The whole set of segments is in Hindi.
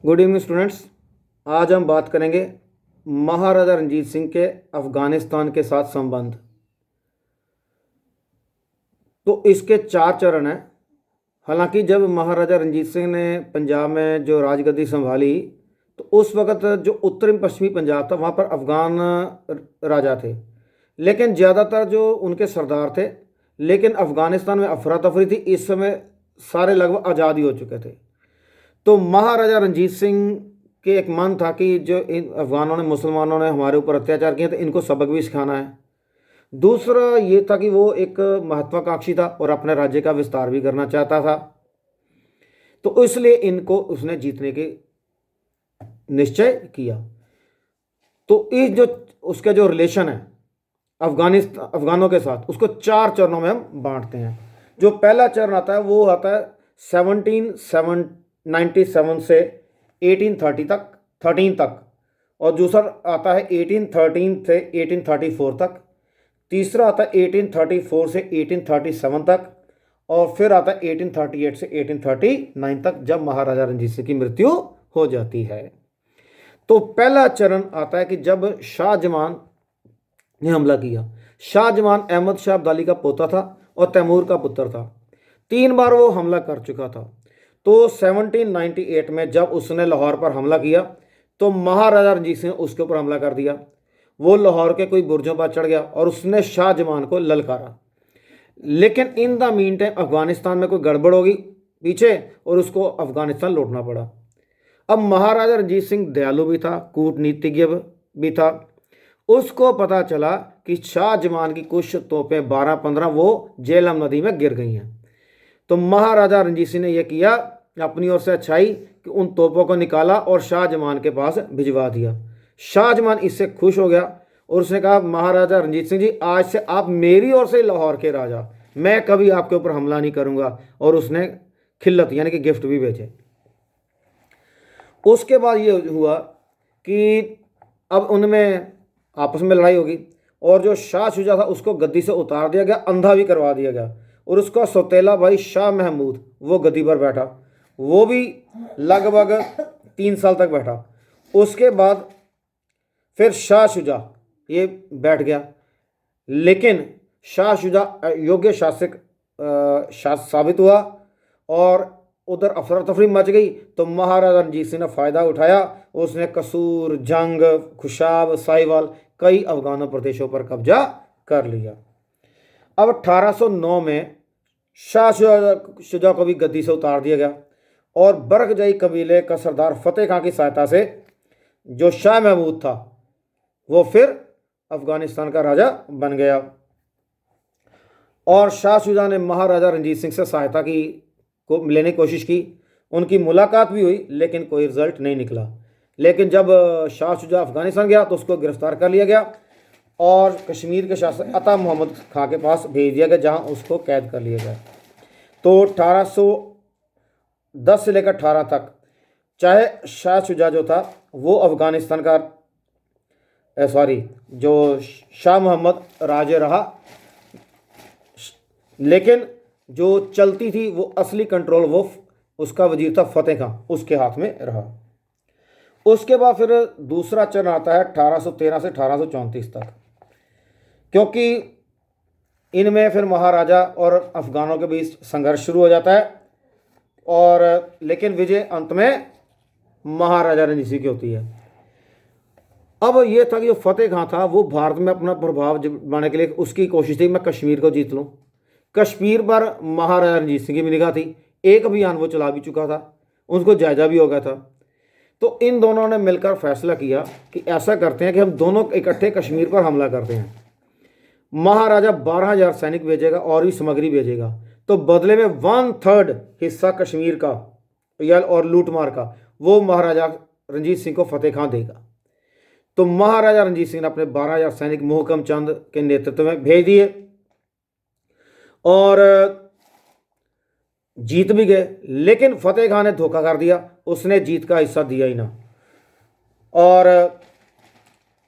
Good evening students. आज हम बात करेंगे महाराजा रणजीत सिंह के अफगानिस्तान के साथ संबंध। तो इसके चार चरण हैं। हालांकि जब महाराजा रणजीत सिंह ने पंजाब में जो राजगद्दी संभाली तो उस वक़्त जो उत्तरी पश्चिमी पंजाब था वहाँ पर अफ़गान राजा थे, लेकिन ज़्यादातर जो उनके सरदार थे। लेकिन अफ़गानिस्तान में अफरा तफरी थी। इस समय सारे लगभग आज़ाद ही हो चुके थे। तो महाराजा रणजीत सिंह के एक मन था कि जो इन अफ़गानों ने, मुसलमानों ने हमारे ऊपर अत्याचार किए तो इनको सबक भी सिखाना है। दूसरा ये था कि वो एक महत्वाकांक्षी था और अपने राज्य का विस्तार भी करना चाहता था। तो इसलिए इनको उसने जीतने के निश्चय किया। तो इस जो उसके जो रिलेशन है अफ़गानों के साथ, उसको चार चरणों में हम बांटते हैं। जो पहला चरण आता है वो आता है 1797 से 1813 तक, और दूसरा आता है 1813 से 1834 तक। तीसरा आता है 1834 से 1837 तक, और फिर आता है 1838 से 1839 तक, जब महाराजा रणजीत सिंह की मृत्यु हो जाती है। तो पहला चरण आता है कि जब शाहजमान ने हमला किया। शाहजमान अहमद शाह अब्दाली का पोता था और तैमूर का पुत्र था। 3 बार वो हमला कर चुका था। तो 1798 में जब उसने लाहौर पर हमला किया तो महाराजा रणजीत सिंह ने उसके ऊपर हमला कर दिया। वो लाहौर के कोई बुर्जों पर चढ़ गया और उसने शाहजमान को ललकारा। लेकिन in the mean time Afghanistan में कोई गड़बड़ होगी पीछे, और उसको अफगानिस्तान लौटना पड़ा। अब महाराजा रणजीत सिंह दयालु भी था, कूटनीतिज्ञ भी था। उसको पता चला कि शाहजमान की कुछ तोपें 12-15 वो झेलम नदी में गिर गई हैं। तो महाराजा रणजीत सिंह ने यह किया, अपनी ओर से अच्छाई कि उन तोपों को निकाला और शाहजमान के पास भिजवा दिया। शाहजमान इससे खुश हो गया और उसने कहा, महाराजा रणजीत सिंह जी, आज से आप मेरी ओर से लाहौर के राजा, मैं कभी आपके ऊपर हमला नहीं करूंगा। और उसने खिल्लत यानी कि गिफ्ट भी भेजे। उसके बाद ये हुआ कि अब उनमें आपस में लड़ाई होगी और जो शाह शुजा था उसको गद्दी से उतार दिया गया, अंधा भी करवा दिया गया, और उसका सौतेला भाई शाह महमूद वो गद्दी पर बैठा। वो भी लगभग 3 साल तक बैठा। उसके बाद फिर शाह शुजा ये बैठ गया, लेकिन शाह शुजा योग्य शासक साबित हुआ और उधर अफरा तफरी मच गई। तो महाराजा रणजीत सिंह ने फ़ायदा उठाया। उसने कसूर, जंग, खुशाब, साहिवाल कई अफगानों प्रदेशों पर कब्जा कर लिया। अब 1809 में शाह शुजा को भी गद्दी से उतार दिया गया और बरगजई कबीले का सरदार फतेह खां की सहायता से जो शाह महमूद था वो फिर अफगानिस्तान का राजा बन गया। और शाह शुजा ने महाराजा रणजीत सिंह से सहायता की को लेने की कोशिश की। उनकी मुलाकात भी हुई लेकिन कोई रिजल्ट नहीं निकला। लेकिन जब शाह शुजा अफगानिस्तान गया तो उसको गिरफ्तार कर लिया गया और कश्मीर के शासक अता मोहम्मद खां के पास भेज दिया गया, जहां उसको कैद कर लिया गया। तो 1810 से लेकर 18 तक चाहे शाह शुजा जो था वो अफगानिस्तान का जो शाह मोहम्मद राजे रहा, लेकिन जो चलती थी वो असली कंट्रोल वो उसका वजीर था फतेह खां, उसके हाथ में रहा। उसके बाद फिर दूसरा चरण आता है 1813 से 1834 तक, क्योंकि इनमें फिर महाराजा और अफगानों के बीच संघर्ष शुरू हो जाता है, और लेकिन विजय अंत में महाराजा रणजीत सिंह की होती है। अब ये था कि जो फतेह खां था वो भारत में अपना प्रभाव बनाने के लिए उसकी कोशिश थी मैं कश्मीर को जीत लूँ। कश्मीर पर महाराजा रणजीत सिंह की भी निगाह थी। एक अभियान वो चला भी चुका था, उनको जायजा भी हो गया था। तो इन दोनों ने मिलकर फैसला किया कि ऐसा करते हैं कि हम दोनों इकट्ठे कश्मीर पर हमला करते हैं। महाराजा 12,000 सैनिक भेजेगा और भी सामग्री भेजेगा, तो बदले में 1/3 हिस्सा कश्मीर का या और लूटमार का वो महाराजा रणजीत सिंह को फतेह खां देगा। तो महाराजा रणजीत सिंह ने अपने 12,000 सैनिक मोहकम चंद के नेतृत्व में भेज दिए और जीत भी गए। लेकिन फतेह खां ने धोखा कर दिया, उसने जीत का हिस्सा दिया ही ना, और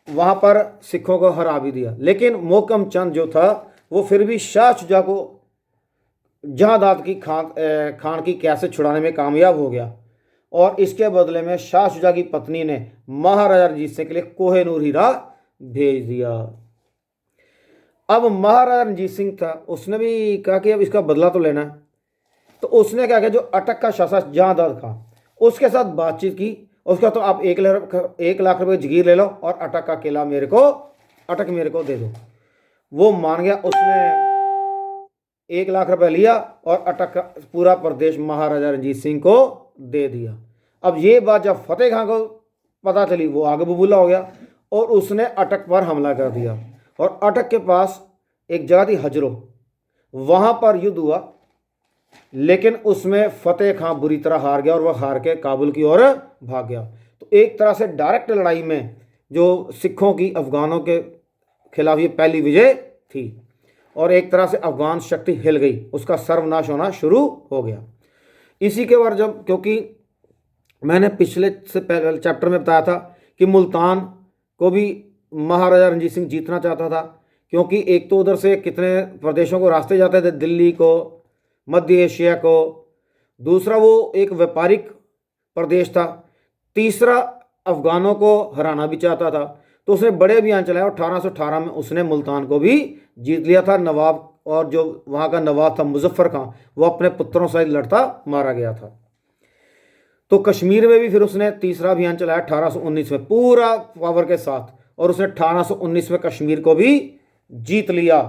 वहाँ पर सिखों को हरा भी दिया। लेकिन मोहकम चंद जो था वो फिर भी शाह शुजा को जहादात की खान की कैसे छुड़ाने में कामयाब हो गया और इसके बदले में शाह शुजा की पत्नी ने महाराजा रणजीत सिंह के लिए कोहिनूर हीरा भेज दिया। अब महाराजा रणजीत सिंह था, उसने भी कहा कि अब इसका बदला तो लेना है। तो उसने क्या किया, जो अटक का शासक जहांदाद खां उसके साथ बातचीत की। उसका तो आप 1 लाख रुपए जगीर ले लो और अटक का किला अटक मेरे को दे दो। वो मान गया। उसने 1 लाख रुपए लिया और अटक का पूरा प्रदेश महाराजा रणजीत सिंह को दे दिया। अब ये बात जब फतेह खां को पता चली, वो आगे बबूला हो गया और उसने अटक पर हमला कर दिया। और अटक के पास एक जगह थी हजरो, वहां पर युद्ध हुआ, लेकिन उसमें फतेह खां बुरी तरह हार गया और वह हार के काबुल की ओर भाग गया। तो एक तरह से डायरेक्ट लड़ाई में जो सिखों की अफगानों के खिलाफ ये पहली विजय थी और एक तरह से अफगान शक्ति हिल गई, उसका सर्वनाश होना शुरू हो गया। इसी के बाद जब, क्योंकि मैंने पिछले से पहले चैप्टर में बताया था कि मुल्तान को भी महाराजा रणजीत सिंह जीतना चाहता था, क्योंकि एक तो उधर से कितने प्रदेशों को रास्ते जाते थे, दिल्ली को, मध्य एशिया को, दूसरा वो एक व्यापारिक प्रदेश था, तीसरा अफगानों को हराना भी चाहता था। तो उसने बड़े अभियान चलाया और 1818 में उसने मुल्तान को भी जीत लिया था। नवाब, और जो वहाँ का नवाब था मुजफ्फर खां, वो अपने पुत्रों सहित लड़ता मारा गया था। तो कश्मीर में भी फिर उसने तीसरा अभियान चलाया 1819 में पूरा पावर के साथ, और उसने 1819 में कश्मीर को भी जीत लिया।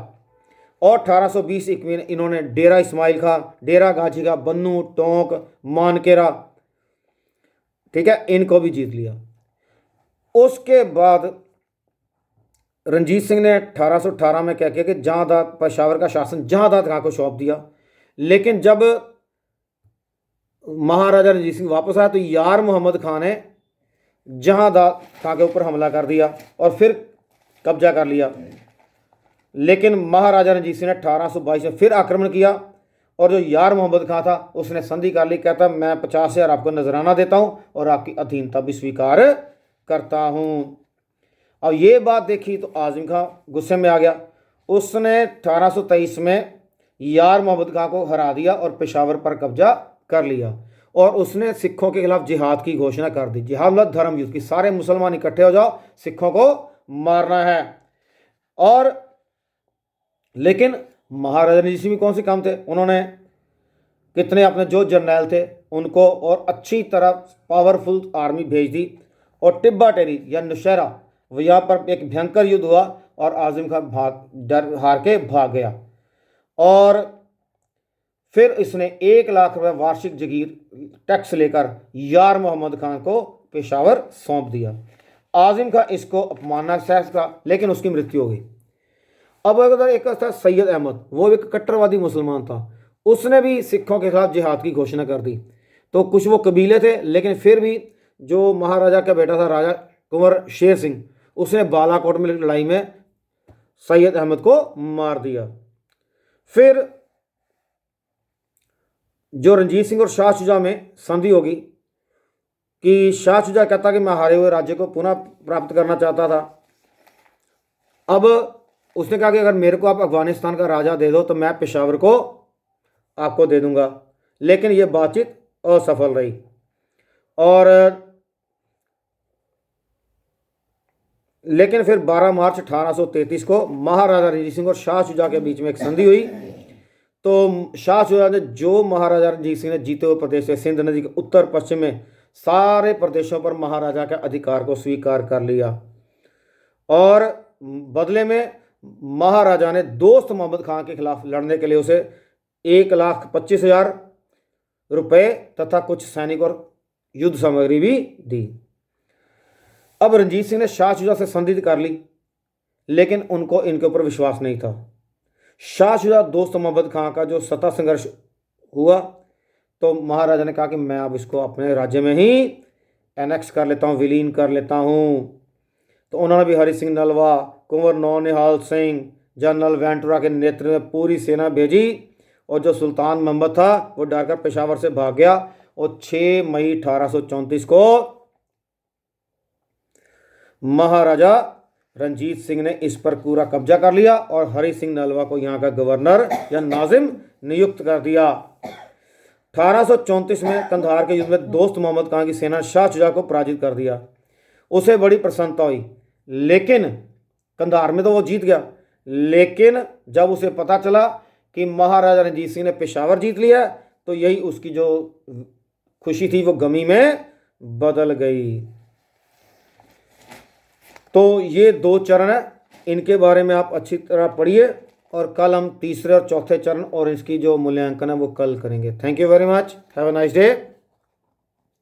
और 1820 में इन्होंने डेरा इस्माइल खां, डेरा गाजी का, बन्नू, टोंक, मानकेरा, ठीक है, इनको भी जीत लिया। उसके बाद रणजीत सिंह ने 1818 में क्या किया कि जहांदाद, पेशावर का शासन जहांदाद खां को सौंप दिया। लेकिन जब महाराजा रणजीत सिंह वापस आया तो यार मोहम्मद खान ने जहांदाद खां के ऊपर हमला कर दिया और फिर कब्जा कर लिया। लेकिन महाराजा रणजीत सिंह ने 1822 में फिर आक्रमण किया और जो यार मोहम्मद खां था उसने संधि कर ली। कहता मैं 50,000 आपको नजराना देता हूं और आपकी अधीनता भी स्वीकार करता हूं। अब ये बात देखी तो आज़म खां गुस्से में आ गया। उसने 1823 में यार मोहम्मद खां को हरा दिया और पेशावर पर कब्जा कर लिया और उसने सिखों के खिलाफ जिहाद की घोषणा कर दी। जिहाद मतलब धर्म युद्ध की, सारे मुसलमान इकट्ठे हो जाओ, सिखों को मारना है। और लेकिन महाराजा रणजीत सिंह कौन से काम थे, उन्होंने कितने अपने जो जर्नैल थे उनको और अच्छी तरह पावरफुल आर्मी भेज दी और टिब्बा टेरी या नौशहरा, यहाँ पर एक भयंकर युद्ध हुआ और आज़म खां हार के भाग गया। और फिर इसने 1 लाख रुपए वार्षिक जगीर टैक्स लेकर यार मोहम्मद खान को पेशावर सौंप दिया। आज़म खां इसको अपमानना सहस का, लेकिन उसकी मृत्यु हो गई। अब अगर एक था सैयद अहमद, वो एक कट्टरवादी मुसलमान था, उसने भी सिखों के खिलाफ जिहाद की घोषणा कर दी। तो कुछ वो कबीले थे, लेकिन फिर भी जो महाराजा का बेटा था राजा कुंवर शेर सिंह, उसने बालाकोट में लड़ाई में सैयद अहमद को मार दिया। फिर जो रणजीत सिंह और शाह शुजा में संधि होगी कि शाह शुजा कहता कि मैं हारे हुए राज्य को पुनः प्राप्त करना चाहता था। अब उसने कहा कि अगर मेरे को आप अफगानिस्तान का राजा दे दो तो मैं पेशावर को आपको दे दूंगा, लेकिन यह बातचीत असफल रही। और लेकिन फिर 12 मार्च 1833 को महाराजा रणजीत सिंह और शाह शुजा के बीच में एक संधि हुई। तो शाह शुजा ने जो महाराजा रणजीत सिंह ने जीते हुए प्रदेश से सिंध नदी के उत्तर पश्चिम में सारे प्रदेशों पर महाराजा के अधिकार को स्वीकार कर लिया और बदले में महाराजा ने दोस्त मोहम्मद खां के खिलाफ लड़ने के लिए उसे 1,25,000 रुपये तथा कुछ सैनिक और युद्ध सामग्री भी दी। अब रणजीत सिंह ने शाह शुजा से संधि कर ली, लेकिन उनको इनके ऊपर विश्वास नहीं था। शाह शुजा दोस्त मोहम्मद खां का जो सत्ता संघर्ष हुआ तो महाराजा ने कहा कि मैं अब इसको अपने राज्य में ही एनेक्स कर लेता हूँ, विलीन कर लेता हूँ। तो उन्होंने भी हरि सिंह नलवा, कुंवर नौनिहाल सिंह, जनरल वेंटुरा के नेतृत्व में पूरी सेना भेजी और जो सुल्तान मोहम्मद था वो डरकर पेशावर से भाग गया और 6 मई 1834 को महाराजा रणजीत सिंह ने इस पर पूरा कब्जा कर लिया और हरि सिंह नलवा को यहाँ का गवर्नर या नाजिम नियुक्त कर दिया। 1834 में कंधार के युद्ध में दोस्त मोहम्मद खान की सेना ने शाह शुजा को पराजित कर दिया। उसे बड़ी प्रसन्नता हुई, लेकिन कंधार में तो वो जीत गया, लेकिन जब उसे पता चला कि महाराजा रणजीत सिंह ने पेशावर जीत लिया, तो यही उसकी जो खुशी थी वो गमी में बदल गई। तो ये 2 चरण है, इनके बारे में आप अच्छी तरह पढ़िए, और कल हम तीसरे और चौथे चरण और इसकी जो मूल्यांकन है वो कल करेंगे। Thank you very much, have a nice day.